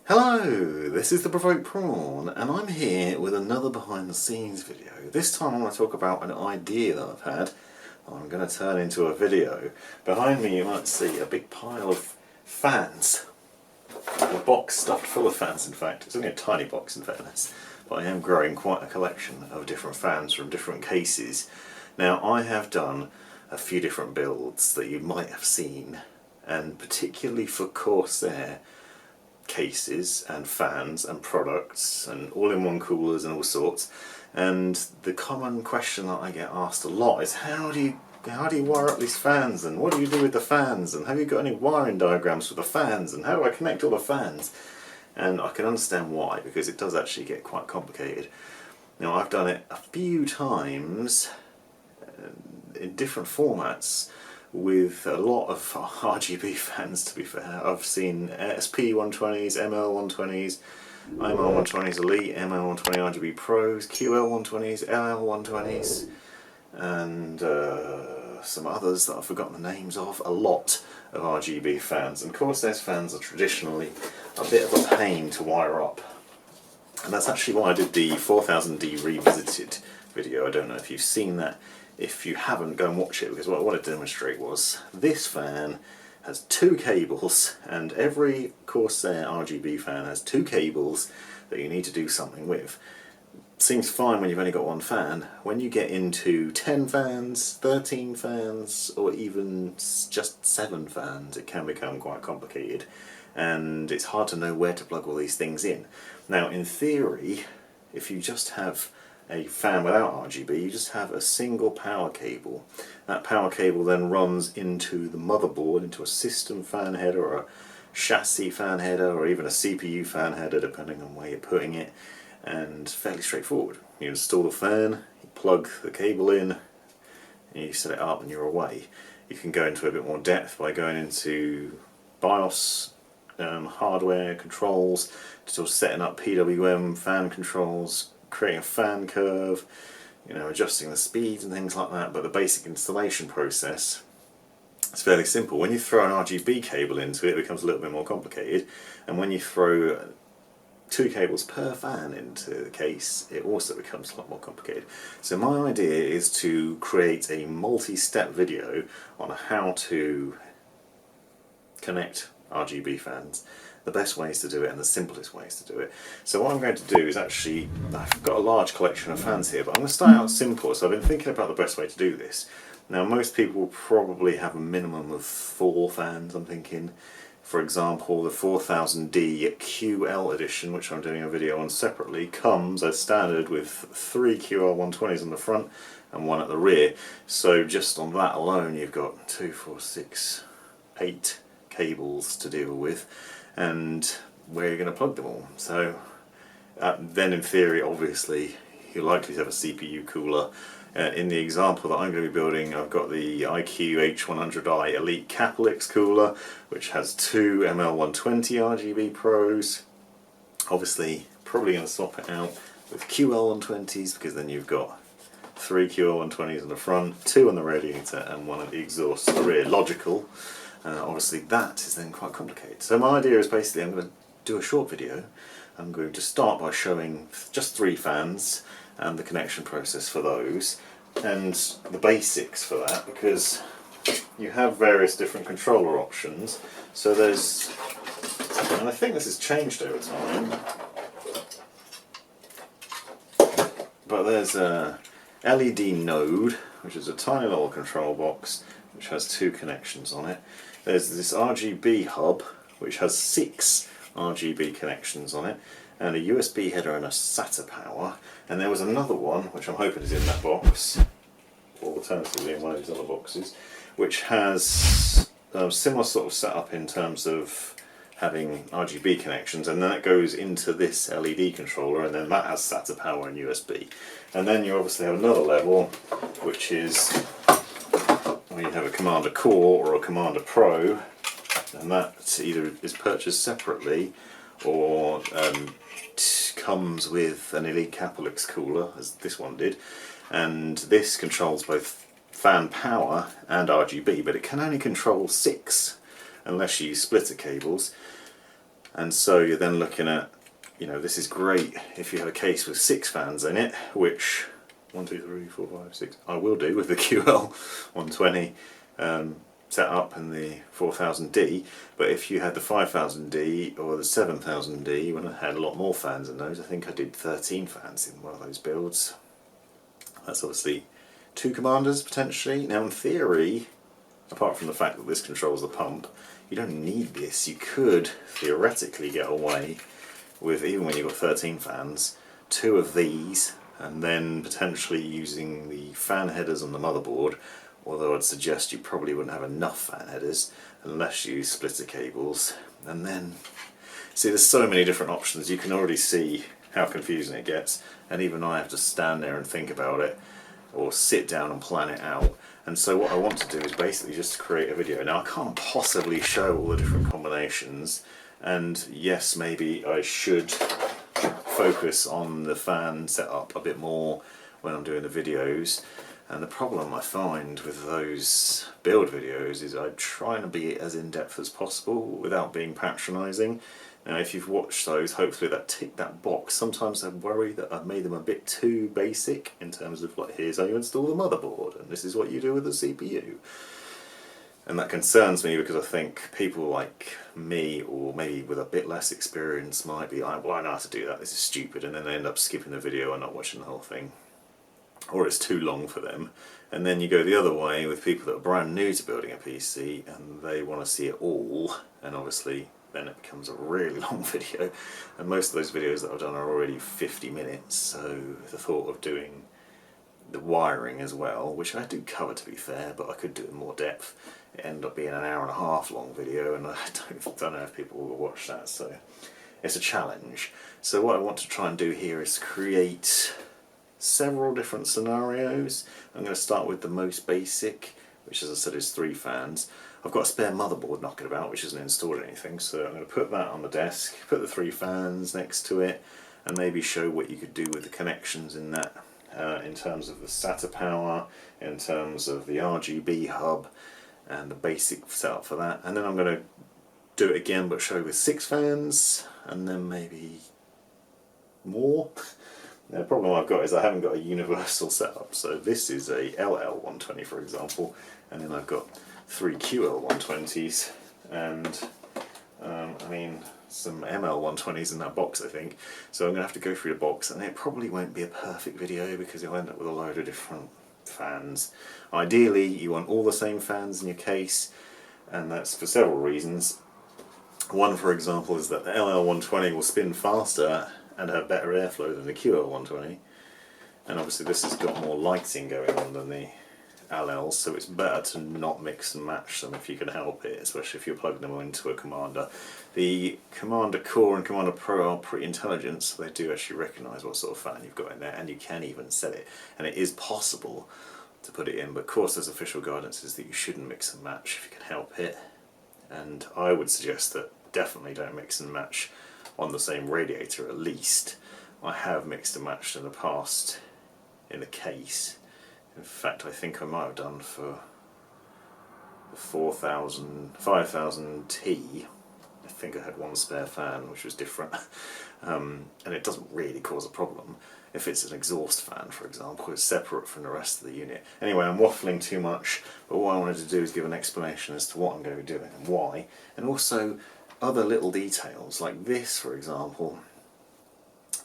Hello, this is the Provoked Prawn, and I'm here with another behind the scenes video. This time I want to talk about an idea that I've had. I'm going to turn into a video. Behind me you might see a big pile of fans. A box stuffed full of fans, in fact. It's only a tiny box in fairness, but I am growing quite a collection of different fans from different cases. Now I have done a few different builds that you might have seen, and particularly for Corsair cases and fans and products and all-in-one coolers and all sorts. And the common question that I get asked a lot is how do you wire up these fans, and what do you do with the fans, and have you got any wiring diagrams for the fans, and how do I connect all the fans? And I can understand why, because it does actually get quite complicated. Now I've done it a few times in different formats with a lot of RGB fans, to be fair. I've seen SP 120s, ML 120s, IMR 120s Elite, ML 120 RGB Pros, QL 120s, LL 120s, and some others that I've forgotten the names of. A lot of RGB fans, and Corsair's fans are traditionally a bit of a pain to wire up. And that's actually why I did the 4000D Revisited video. I don't know if you've seen that. If you haven't, go and watch it, because what I wanted to demonstrate was this fan has two cables, and every Corsair RGB fan has two cables that you need to do something with. Seems fine when you've only got one fan. When you get into 10 fans, 13 fans, or even just 7 fans, it can become quite complicated, and it's hard to know where to plug all these things in. Now in theory, if you just have a fan without RGB, you just have a single power cable. That power cable then runs into the motherboard, into a system fan header, or a chassis fan header, or even a CPU fan header, depending on where you're putting it, and fairly straightforward. You install the fan, you plug the cable in, and you set it up, and you're away. You can go into a bit more depth by going into BIOS, hardware controls, sort of setting up PWM fan controls, creating a fan curve, adjusting the speeds and things like that. But the basic installation process is fairly simple. When you throw an RGB cable into it, it becomes a little bit more complicated, and when you throw 2 cables per fan into the case, it also becomes a lot more complicated. So my idea is to create a multi-step video on how to connect RGB fans, the best ways to do it and the simplest ways to do it. So what I'm going to do is actually, I've got a large collection of fans here, but I'm going to start out simple. So I've been thinking about the best way to do this. Now most people will probably have a minimum of 4 fans, I'm thinking. For example, the 4000D QL edition, which I'm doing a video on separately, comes as standard with 3 QL 120s on the front and 1 at the rear. So just on that alone you've got 2, 4, 6, 8 cables to deal with, and where you're going to plug them all. So then in theory, obviously, you're likely to have a CPU cooler. In the example that I'm going to be building, I've got the iQ H100i Elite Caplix cooler, which has 2 ML120 RGB Pros. Obviously, probably going to swap it out with QL120s, because then you've got 3 QL120s on the front, 2 on the radiator, and 1 at the exhaust at the rear. Logical. Obviously that is then quite complicated. So my idea is basically I'm going to do a short video. I'm going to start by showing just 3 fans and the connection process for those, and the basics for that, because you have various different controller options. So there's, and I think this has changed over time, but there's a LED node, which is a tiny little control box which has 2 connections on it. There's this RGB hub which has 6 RGB connections on it, and a USB header and a SATA power. And there was another one, which I'm hoping is in that box, or alternatively in one of these other boxes, which has a similar sort of setup in terms of having RGB connections, and then it goes into this LED controller, and then that has SATA power and USB. And then you obviously have another level, which is where you have a Commander Core or a Commander Pro, and that either is purchased separately or comes with an Elite Caplix cooler, as this one did, and this controls both fan power and RGB, but it can only control 6 unless you use splitter cables. And so you're then looking at, you know, this is great if you have a case with 6 fans in it, which 1, 2, 3, 4, 5, 6 I will do with the QL 120 set up in the 4000D. But if you had the 5000D or the 7000D, when I had a lot more fans in those, I think I did 13 fans in one of those builds. That's obviously 2 commanders potentially. Now in theory, apart from the fact that this controls the pump, you don't need this. You could theoretically get away with, even when you've got 13 fans, 2 of these, and then potentially using the fan headers on the motherboard, although I'd suggest you probably wouldn't have enough fan headers unless you use splitter cables. And then, see, there's so many different options. You can already see how confusing it gets, and even I have to stand there and think about it, or sit down and plan it out. And so what I want to do is basically just create a video. Now I can't possibly show all the different combinations, and yes, maybe I should focus on the fan setup a bit more when I'm doing the videos. And the problem I find with those build videos is I try to be as in-depth as possible without being patronising. Now if you've watched those, hopefully that ticked that box. Sometimes I worry that I've made them a bit too basic in terms of, like, here's how you install the motherboard and this is what you do with the CPU. And that concerns me because I think people like me, or maybe with a bit less experience, might be like, well, I know how to do that, this is stupid, and then they end up skipping the video and not watching the whole thing. Or it's too long for them. And then you go the other way with people that are brand new to building a PC and they want to see it all, and obviously then it becomes a really long video, and most of those videos that I've done are already 50 minutes, so the thought of doing the wiring as well, which I do cover to be fair, but I could do it in more depth, it ended up being an hour-and-a-half long video, and I don't know if people will watch that, so it's a challenge. So what I want to try and do here is create several different scenarios. I'm going to start with the most basic, which, as I said, is 3 fans. I've got a spare motherboard knocking about which isn't installed or anything, so I'm going to put that on the desk, put the 3 fans next to it, and maybe show what you could do with the connections in that, in terms of the SATA power, in terms of the RGB hub, and the basic setup for that. And then I'm going to do it again, but show with 6 fans, and then maybe more. The problem I've got is I haven't got a universal setup, so this is a LL120 for example, and then I've got 3 QL120s, and I mean some ML120s in that box I think, so I'm going to have to go through the box, and it probably won't be a perfect video because you'll end up with a load of different fans. Ideally you want all the same fans in your case, and that's for several reasons. One, for example, is that the LL120 will spin faster and have better airflow than the QL120, and obviously this has got more lighting going on than the LLs, so it's better to not mix and match them if you can help it, especially if you're plugging them into a Commander. The Commander Core and Commander Pro are pretty intelligent, so they do actually recognise what sort of fan you've got in there, and you can even set it, and it is possible to put it in, but of course there's official guidance is that you shouldn't mix and match if you can help it, and I would suggest that definitely don't mix and match on the same radiator at least. I have mixed and matched in the past in the case. In fact, I think I might have done for the 5000T. I think I had 1 spare fan, which was different, and it doesn't really cause a problem. If it's an exhaust fan, for example, it's separate from the rest of the unit. Anyway, I'm waffling too much, but what I wanted to do is give an explanation as to what I'm going to be doing and why, and also other little details, like this, for example,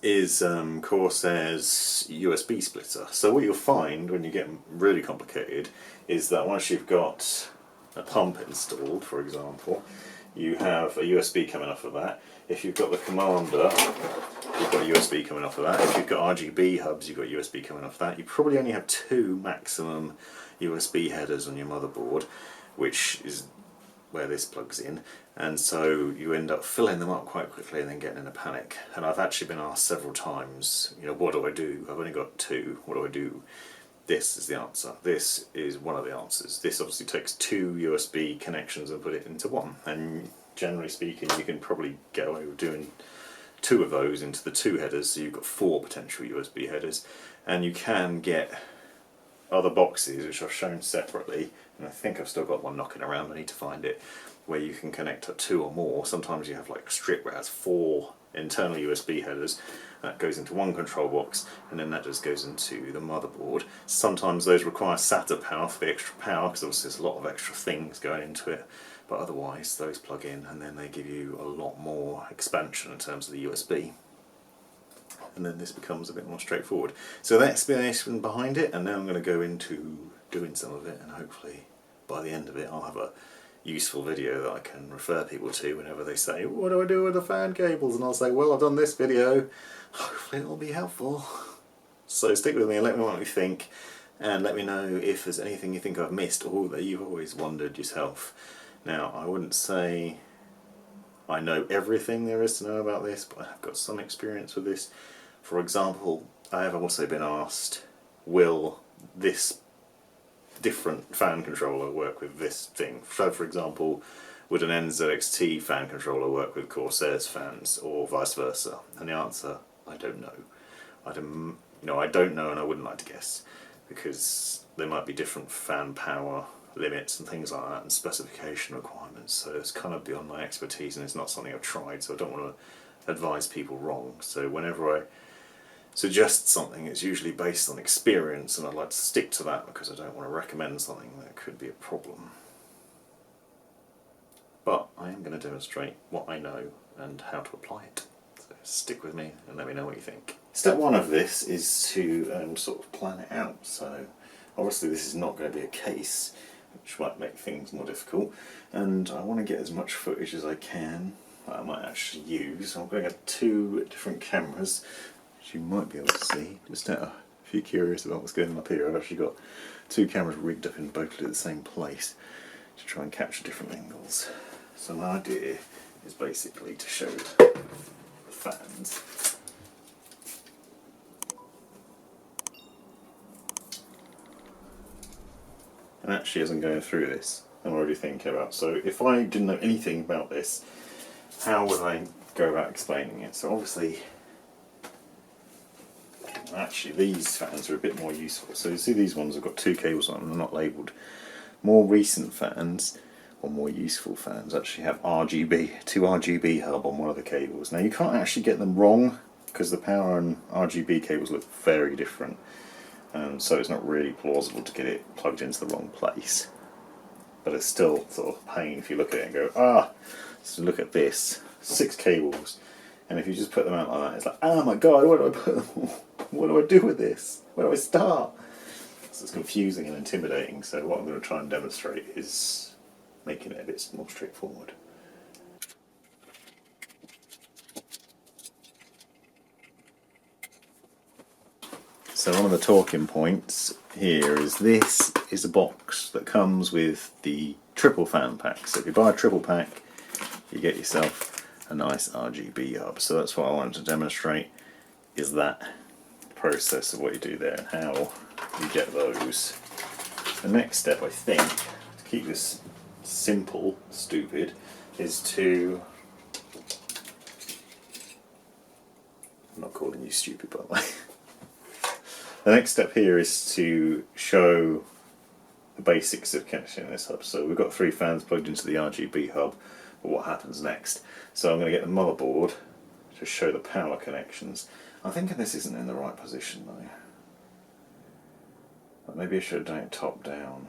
is Corsair's USB splitter. So what you'll find when you get really complicated is that once you've got a pump installed, for example, you have a USB coming off of that. If you've got the Commander, you've got a USB coming off of that. If you've got RGB hubs, you've got USB coming off that. You probably only have 2 maximum USB headers on your motherboard, which is where this plugs in, and so you end up filling them up quite quickly and then getting in a panic. And I've actually been asked several times, you know, what do I do? I've only got 2, what do I do? This is the answer. This is one of the answers. This obviously takes 2 USB connections and put it into one, and generally speaking you can probably get away with doing 2 of those into the 2 headers, so you've got 4 potential USB headers, and you can get other boxes which I've shown separately, and I think I've still got one knocking around, I need to find it, where you can connect up 2 or more. Sometimes you have like a strip where it has 4 internal USB headers. That goes into one control box, and then that just goes into the motherboard. Sometimes those require SATA power for the extra power, because obviously there's a lot of extra things going into it, but otherwise those plug in and then they give you a lot more expansion in terms of the USB. And then this becomes a bit more straightforward. So the explanation behind it, and now I'm going to go into doing some of it, and hopefully by the end of it I'll have a useful video that I can refer people to whenever they say, what do I do with the fan cables? And I'll say, well, I've done this video, hopefully it'll be helpful. So stick with me and let me know what you think, and let me know if there's anything you think I've missed or that you've always wondered yourself. Now, I wouldn't say I know everything there is to know about this, but I've got some experience with this. For example, I have also been asked, will this different fan controller work with this thing? So for example, would an NZXT fan controller work with Corsair's fans, or vice versa? And the answer, I don't know. I don't know, and I wouldn't like to guess, because there might be different fan power limits and things like that, and specification requirements, so it's kind of beyond my expertise and it's not something I've tried, so I don't want to advise people wrong. So whenever I suggest something, it's usually based on experience, and I'd like to stick to that because I don't want to recommend something that could be a problem. But I am going to demonstrate what I know and how to apply it. So stick with me and let me know what you think. Step 1 of this is to sort of plan it out. So obviously this is not going to be a case, which might make things more difficult, and I want to get as much footage as I can that I might actually use. I'm going to get 2 different cameras, which you might be able to see. Just if you're curious about what's going on up here, I've actually got 2 cameras rigged up in both at the same place to try and capture different angles. So my idea is basically to show the fans. And actually, as I'm going through this, I'm already thinking about, so if I didn't know anything about this, how would I go about explaining it? So obviously, actually these fans are a bit more useful. So you see these ones have got 2 cables on them, they're not labelled. More recent fans, or more useful fans, actually have RGB, 2 RGB hub on one of the cables. Now you can't actually get them wrong, because the power and RGB cables look very different. So it's not really plausible to get it plugged into the wrong place. But it's still sort of pain if you look at it and go, so look at this, 6 cables, and if you just put them out like that, it's like, oh my god, where do I put them all? What do I do with this? Where do I start? So it's confusing and intimidating, so what I'm going to try and demonstrate is making it a bit more straightforward. So one of the talking points here is this is a box that comes with the triple fan pack. So if you buy a triple pack, you get yourself a nice RGB hub. So that's what I wanted to demonstrate, is that process of what you do there and how you get those. The next step, I think, to keep this simple, stupid, is to... I'm not calling you stupid, by the way. The next step here is to show the basics of connecting this hub. So we've got 3 fans plugged into the RGB hub, but what happens next? So I'm going to get the motherboard to show the power connections. I'm thinking this isn't in the right position though. But maybe I should have done it top down.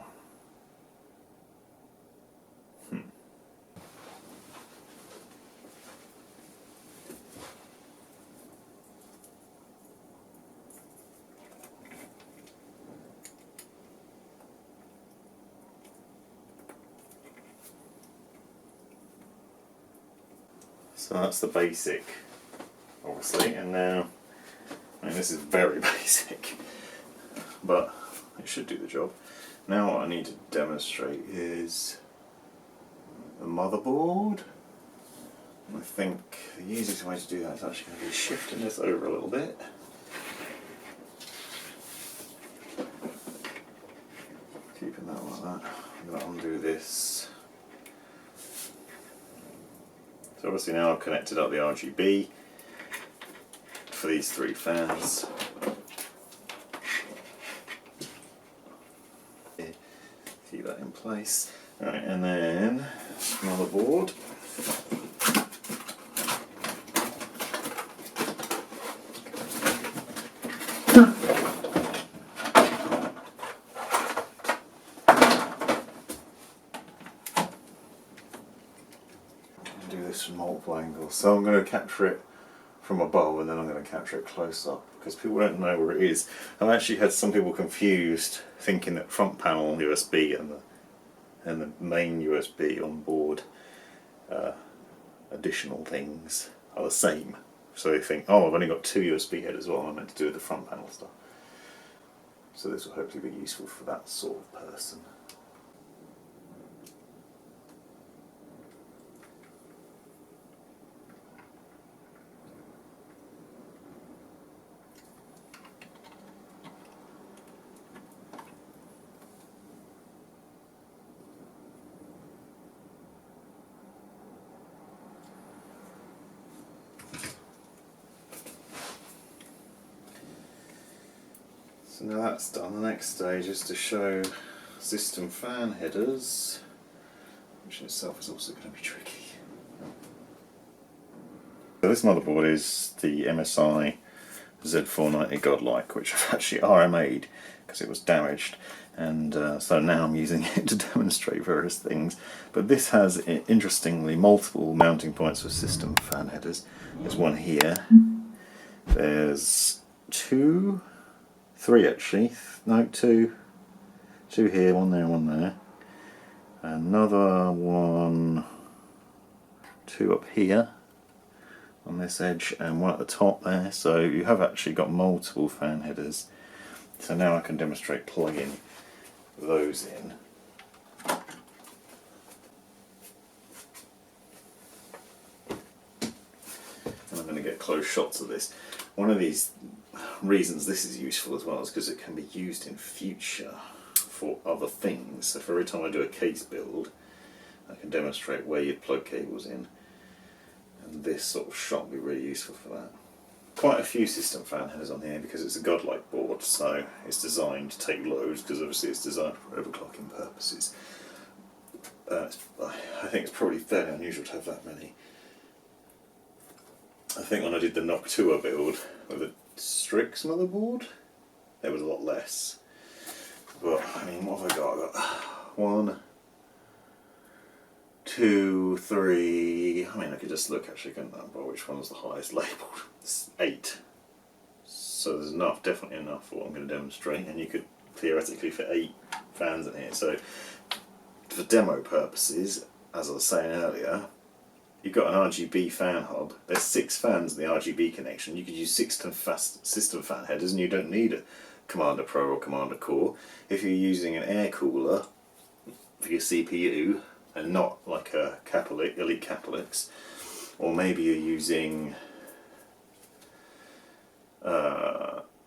So that's the basic, obviously, and now, I mean, this is very basic, but it should do the job. Now what I need to demonstrate is the motherboard. I think the easiest way to do that is actually going to be shifting this over a little bit. Keeping that like that. I'm going to undo this. So obviously now I've connected up the RGB for these 3 fans. Keep that in place. Right, and then motherboard. Do this from multiple angles. So I'm going to capture it from above and then I'm going to capture it close up because people don't know where it is. I've actually had some people confused thinking that front panel USB and the main USB on board additional things are the same. So they think, oh, I've only got 2 USB headers, what am I meant to do with the front panel stuff? So this will hopefully be useful for that sort of person. So now that's done, the next stage is to show system fan headers, which in itself is also going to be tricky. So this motherboard is the MSI Z490 Godlike, which I've actually RMA'd because it was damaged, and so now I'm using it to demonstrate various things. But this has, interestingly, multiple mounting points for system fan headers. There's one here, there's 2, 3 actually, no, 2 here, one there, one there, another one, 2 up here on this edge, and one at the top there. So you have actually got multiple fan headers. So now I can demonstrate plugging those in. And I'm going to get close shots of this. One of these reasons this is useful as well is because it can be used in future for other things. So for every time I do a case build, I can demonstrate where you'd plug cables in. And this sort of shot will be really useful for that. Quite a few system fan headers on here because it's a Godlike board, so it's designed to take loads because obviously it's designed for overclocking purposes. I think it's probably fairly unusual to have that many. I think when I did the Noctua build with a Strix motherboard, there was a lot less. But I mean, what have I got? I've got 1, 2, 3. I mean, I could just look actually, couldn't I, by which one was the highest labelled? It's 8. So there's enough, definitely enough for what I'm going to demonstrate, and you could theoretically fit 8 fans in here. So for demo purposes, as I was saying earlier, you've got an RGB fan hub. There's 6 fans in the RGB connection. You could use 6 system fan headers, and you don't need a Commander Pro or Commander Core. If you're using an air cooler for your CPU, and not like a Elite Capolix, or maybe you're using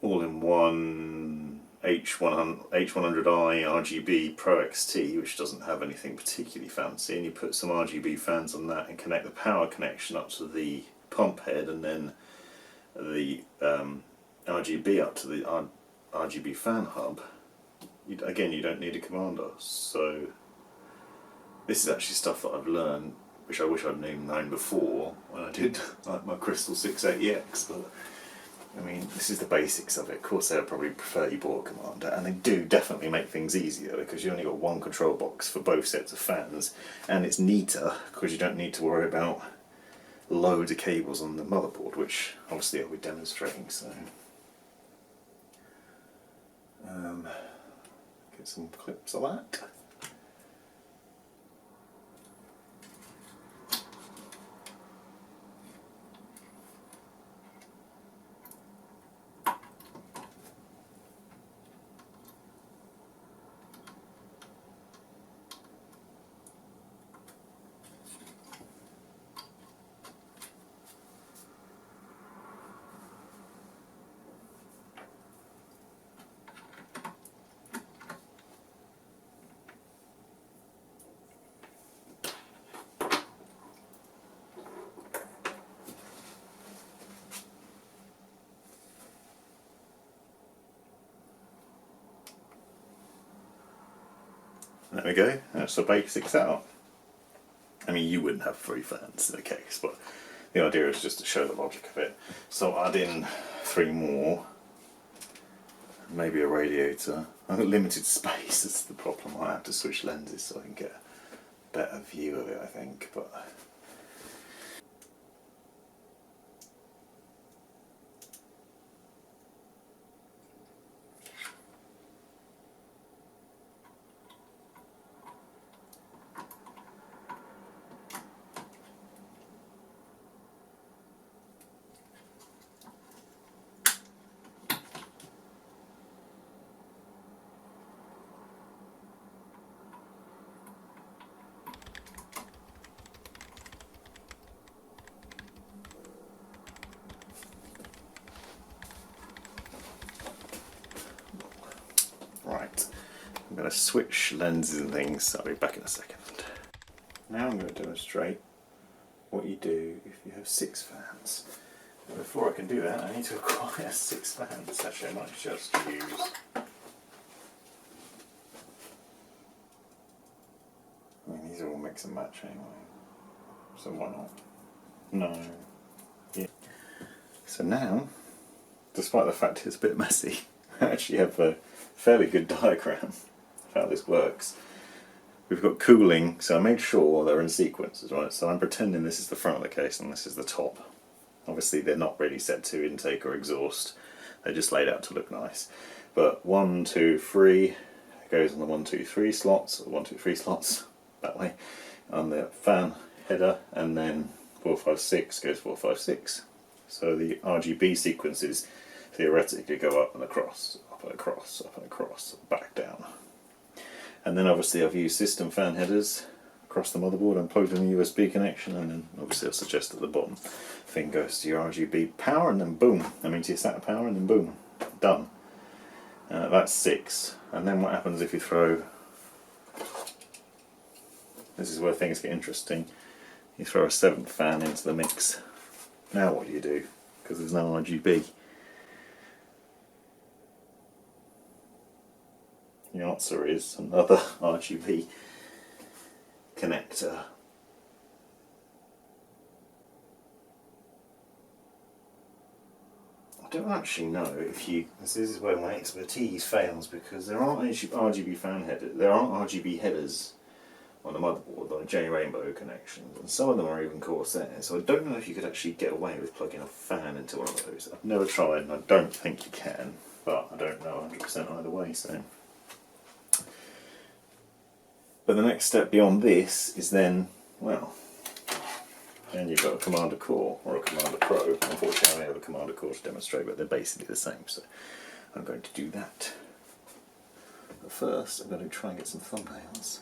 all-in-one H100i RGB Pro XT, which doesn't have anything particularly fancy, and you put some RGB fans on that and connect the power connection up to the pump head, and then the RGB up to the RGB fan hub. Again, you don't need a commander. So this is actually stuff that I've learned, which I wish I'd known before when I did like my Crystal 680X. But I mean, this is the basics of it. Corsair probably prefer you bought a commander, and they do definitely make things easier because you only got one control box for both sets of fans, and it's neater because you don't need to worry about loads of cables on the motherboard, which obviously I'll be demonstrating. So get some clips of that. There we go, that's the basic setup. I mean, you wouldn't have 3 fans in the case, but the idea is just to show the logic of it. So I'll add in 3 more, maybe a radiator. I've got limited space, that's the problem. I have to switch lenses so I can get a better view of it, I think. But right, I'm going to switch lenses and things, so I'll be back in a second. Now I'm going to demonstrate what you do if you have 6 fans. But before I can do that, I need to acquire 6 fans. Actually, I might just use... I mean, these are all mix and match anyway, so why not? No. Yeah. So now, despite the fact it's a bit messy, I actually have a fairly good diagram of how this works. We've got cooling, so I made sure they're in sequences, right? So I'm pretending this is the front of the case and this is the top. Obviously they're not really set to intake or exhaust, they're just laid out to look nice. But 1, 2, 3 goes on the 1, 2, 3 slots, or 1, 2, 3 slots, that way, on the fan header, and then 4, 5, 6 goes 4, 5, 6. So the RGB sequences theoretically go up and across, up and across, up and across, back down. And then obviously I've used system fan headers across the motherboard and plugged in a USB connection, and then obviously I'll suggest at the bottom thing goes to your RGB power, and then boom, I mean to your SATA power, and then boom, done. That's 6. And then what happens if you throw, this is where things get interesting, you throw a 7th fan into the mix. Now what do you do? Because there's no RGB. The answer is another RGB connector. I don't actually know if you, this is where my expertise fails, because there aren't RGB fan headers, there aren't RGB headers on the motherboard, like J Rainbow connections, and some of them are even Corsair, so I don't know if you could actually get away with plugging a fan into one of those. I've never tried and I don't think you can, but I don't know 100% either way, so. But the next step beyond this is then, well, then you've got a Commander Core or a Commander Pro. Unfortunately I only have a Commander Core to demonstrate, but they're basically the same, so I'm going to do that. But first I'm going to try and get some thumbnails.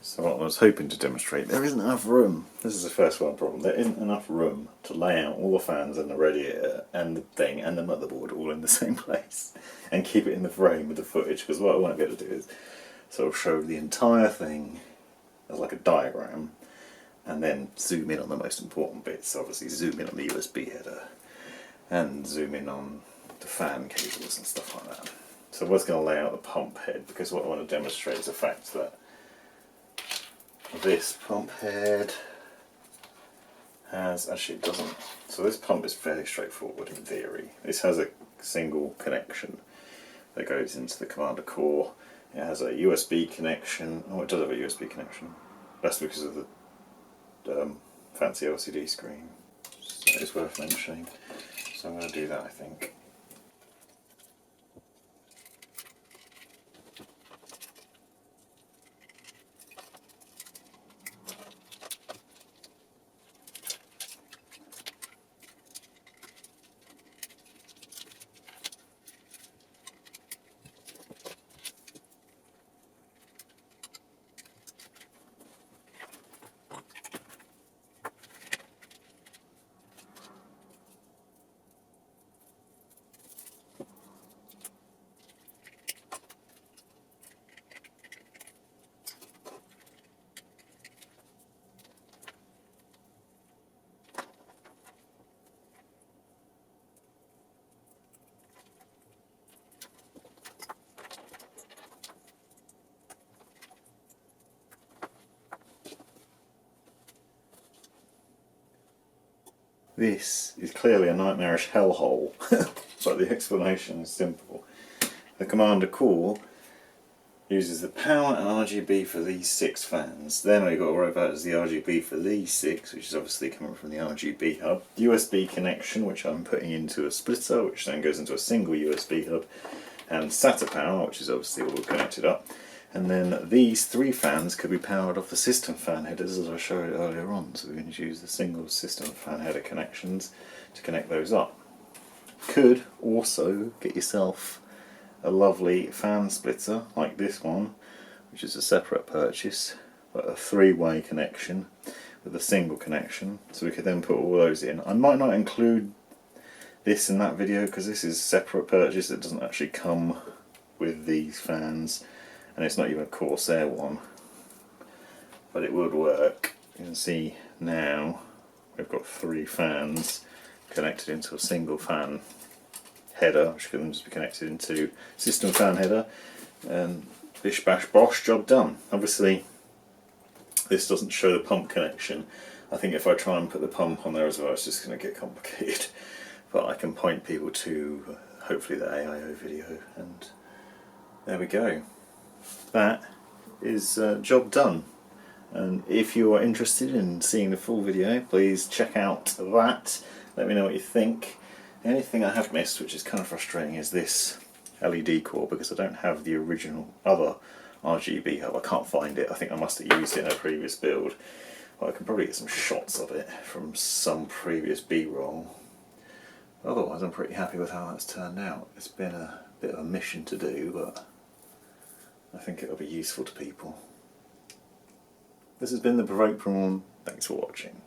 So what I was hoping to demonstrate, there isn't enough room. This is the first world problem. There isn't enough room to lay out all the fans and the radiator and the thing and the motherboard all in the same place and keep it in the frame with the footage, because what I won't be able to do is sort of show the entire thing as like a diagram and then zoom in on the most important bits. Obviously zoom in on the USB header and zoom in on the fan cables and stuff like that. So I was going to lay out the pump head, because what I want to demonstrate is the fact that this pump head has, actually it doesn't, so this pump is fairly straightforward in theory. This has a single connection that goes into the Commander Core. It has a USB connection, oh it does have a USB connection, that's because of the fancy LCD screen, so it's worth mentioning, so I'm going to do that I think. This is clearly a nightmarish hellhole, but the explanation is simple. The commander core uses the power and RGB for these 6 fans. Then all you've got to worry about is the RGB for these 6, which is obviously coming from the RGB hub. USB connection, which I'm putting into a splitter, which then goes into a single USB hub. And SATA power, which is obviously all connected up. And then these 3 fans could be powered off the system fan headers, as I showed earlier on. So we're going to use the single system fan header connections to connect those up. Could also get yourself a lovely fan splitter like this one, which is a separate purchase, but a 3-way connection with a single connection, so we could then put all those in. I might not include this in that video because this is a separate purchase. It doesn't actually come with these fans, and it's not even a Corsair one, but it would work. You can see now we've got 3 fans connected into a single fan header, which can just be connected into system fan header, and bish bash bosh, job done. Obviously this doesn't show the pump connection. I think if I try and put the pump on there as well, it's just going to get complicated, but I can point people to hopefully the AIO video, and there we go. That is job done. And if you are interested in seeing the full video, please check out that. Let me know what you think. The only thing I have missed, which is kind of frustrating, is this LED core, because I don't have the original other RGB hub. I can't find it. I think I must have used it in a previous build. Well, I can probably get some shots of it from some previous B-roll. Otherwise, I'm pretty happy with how that's turned out. It's been a bit of a mission to do, but I think it'll be useful to people. This has been the Provoked Prawn. Thanks for watching.